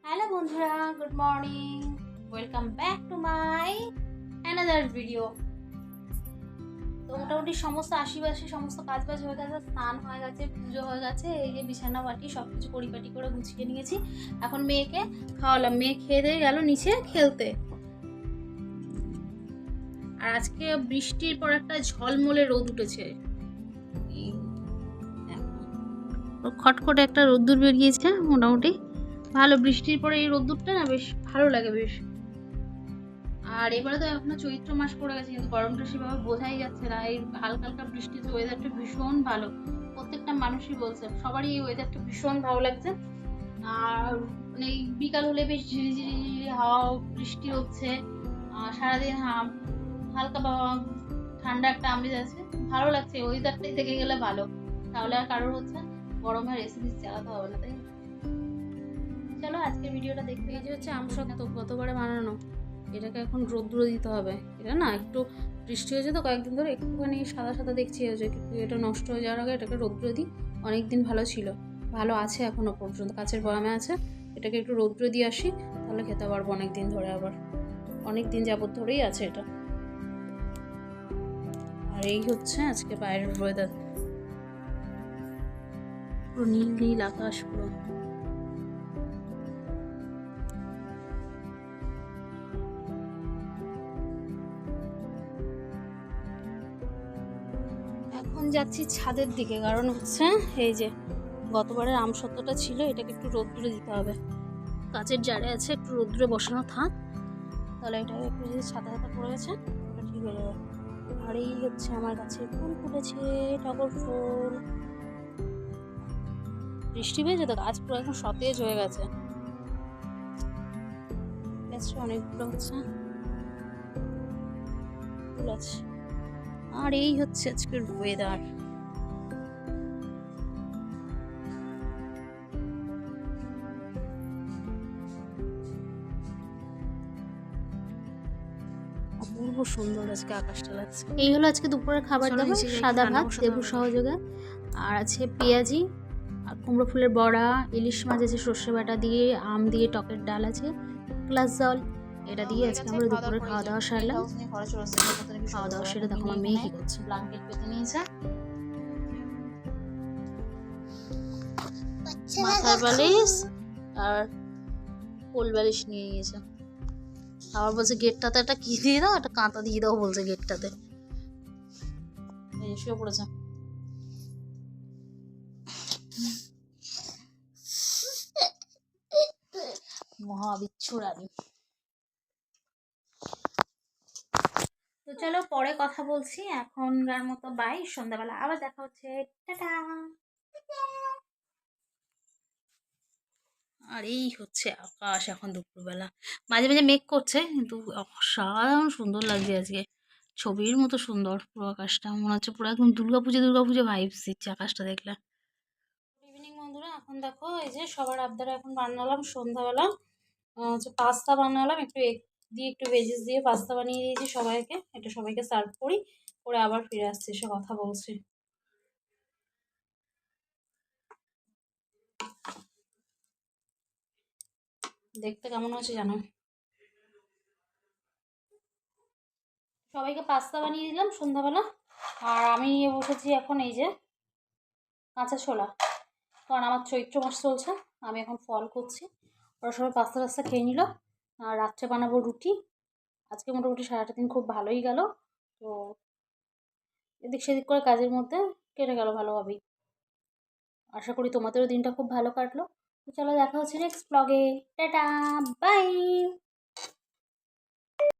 Hello বন্ধুরা, good morning. Welcome back to my another video. তো মোটামুটি সমস্ত আশিবাসী সমস্ত কাজবাজ হয়ে গেছে, স্নান হয়ে গেছে, পুজো হয়ে গেছে, এই যে বিছানা বাটি সব কিছু পরিপাটি করে গুছিয়ে নিয়েছি। এখন মেয়েকে খাওয়ালাম, মেয়ে খেয়ে দিয়ে গেল নিচে খেলতে। আর আজকে বৃষ্টির পর একটা ঝলমলে রোদ উঠেছে, খটখটে একটা রোদ্দুর বেরিয়েছে। মোটামুটি ভালো, বৃষ্টির পরে এই রোদ্দুরটা না বেশ ভালো লাগে বেশ। আর এবারে তো এখনো চৈত্র মাস পড়ে গেছে, কিন্তু গরমটা সেভাবে বোঝাই যাচ্ছে না। এই হালকা হালকা বৃষ্টিতে ওয়েদারটা ভীষণ ভালো, প্রত্যেকটা মানুষই বলছে, সবারই এই ওয়েদারটা ভীষণ ভালো লাগছে। আর মানে এই বিকাল হলে বেশ ঝিরিঝিরি ঝিরিঝিরি হাওয়া, বৃষ্টি হচ্ছে, সারাদিন হালকা ঠান্ডা একটা আমেজ আছে, ভালো লাগছে। ওয়েদারটাই থেকে গেলে ভালো, তাহলে আর কারোর হচ্ছে গরমে রেসিপি চালাতে হবে না, তাই না? চলো আজকের ভিডিওটা দেখতে। এই যে হচ্ছে আমসত্ত্ব, গতবারে বানানো, এটাকে এখন রৌদ্র দিতে হবে। এটা না একটু বৃষ্টি হয়েছে তো কয়েকদিন ধরে, একটুখানি সাদা সাদা দেখছি হয়েছে, কিন্তু এটা নষ্ট হয়ে যাওয়ার আগে এটাকে রৌদ্র দিই। অনেকদিন ভালো ছিল, ভালো আছে এখনো পর্যন্ত, কাছের বয়ামে আছে। এটাকে একটু রৌদ্র দিয়ে আসি, তাহলে খেতে পারবো অনেক দিন ধরে, আবার অনেক দিন যাবত ধরেই আছে এটা। আর এই হচ্ছে আজকে বাইরের ওয়েদার, পুরো নীল নীল আকাশ পুরো। এখন যাচ্ছি ছাদের দিকে, কারণ হচ্ছে এই যে গতবারের আমসত্ত্বটা ছিল, এটাকে একটু রোদ্দুরে দিতে হবে। কাচের জারে আছে, একটু রোদ্দুরে বসানো থাক, তাহলে এটাকে একটু যদি ছাতা ছাতা পড়ে গেছে ওটা ঠিক হয়ে যাবে। আর এই হচ্ছে আমার কাছে ফুল ফুটেছে, টগর ফুল। বৃষ্টি পেয়েছে তো গাছ পুরো একদম সতেজ হয়ে গেছে, অনেকগুলো হচ্ছে ফুল আছে। আর এই হচ্ছে আজকের ওয়েদার। অপূর্ব সুন্দর আজকে আকাশটা লাগছে। এই হলো আজকে দুপুরের খাবার দাবার, সাদা ভাত লেবু সহযোগে, আর আছে পেঁয়াজি আর কুমড়ো ফুলের বড়া, ইলিশ মাছ আছে সর্ষে বাটা দিয়ে, আম দিয়ে টকের ডাল আছে, গ্লাস জল। এটা দিয়ে আজকে আমরা দুপুরে খাওয়া দাওয়া সারলাম। খাওয়া দাওয়া সেরে দেখো আমার মেয়ে কি করছে, ব্ল্যাঙ্কেট পেতে নিয়েছে, মাথার বালিশ আর কোল বালিশ নিয়ে নিয়েছে। আবার বলছে গেটটাতে একটা কি দিয়ে দাও, একটা কাঁথা দিয়ে দাও বলছে গেটটাতে। শুয়ে পড়েছে মহাবিচ্ছু রানী। তো চলো পরে কথা বলছি, এখনকার মতো বাই, সন্ধ্যাবেলা আবার দেখা হচ্ছে, টাটা। আর এই হচ্ছে আকাশ এখন দুপুরবেলা, মাঝে মাঝে মেঘ করছে, কিন্তু অসাধারণ সুন্দর লাগছে আজকে, ছবির মতো সুন্দর পুরো আকাশটা, মনে হচ্ছে পুরো একদম দুর্গাপুজো ভাইবস দিচ্ছে আকাশটা দেখলে। গুড ইভিনিং বন্ধুরা, এখন দেখো এই যে সবার আবদারে এখন বানালাম সন্ধ্যাবেলা হচ্ছে পাস্তা বানালাম, একটু এগ দিয়ে একটু ভেজিস দিয়ে পাস্তা বানিয়ে দিয়েছি সবাইকে, এটা সবাইকে সার্ভ করি, করে আবার ফিরে আসছি, এসে কথা বলছি। দেখতে কেমন হয়েছে জানো? সবাইকে পাস্তা বানিয়ে দিলাম সন্ধ্যাবেলা, আর আমি নিয়ে বসেছি এখন এই যে কাঁচা ছোলা, কারণ আমার চৈত্র মাস চলছে, আমি এখন ফল করছি। ওরা সবাই পাস্তা টাস্তা খেয়ে নিল, আর রাত্রে বানাবো রুটি। আজকে মোটামুটি সারাটা দিন খুব ভালোই গেল, তো এদিক সেদিক করে কাজের মধ্যে কেটে গেল ভালোভাবেই। আশা করি তোমাদেরও দিনটা খুব ভালো কাটলো। তো চলো দেখা হচ্ছে নেক্সট ব্লগে, টাটা, বাই।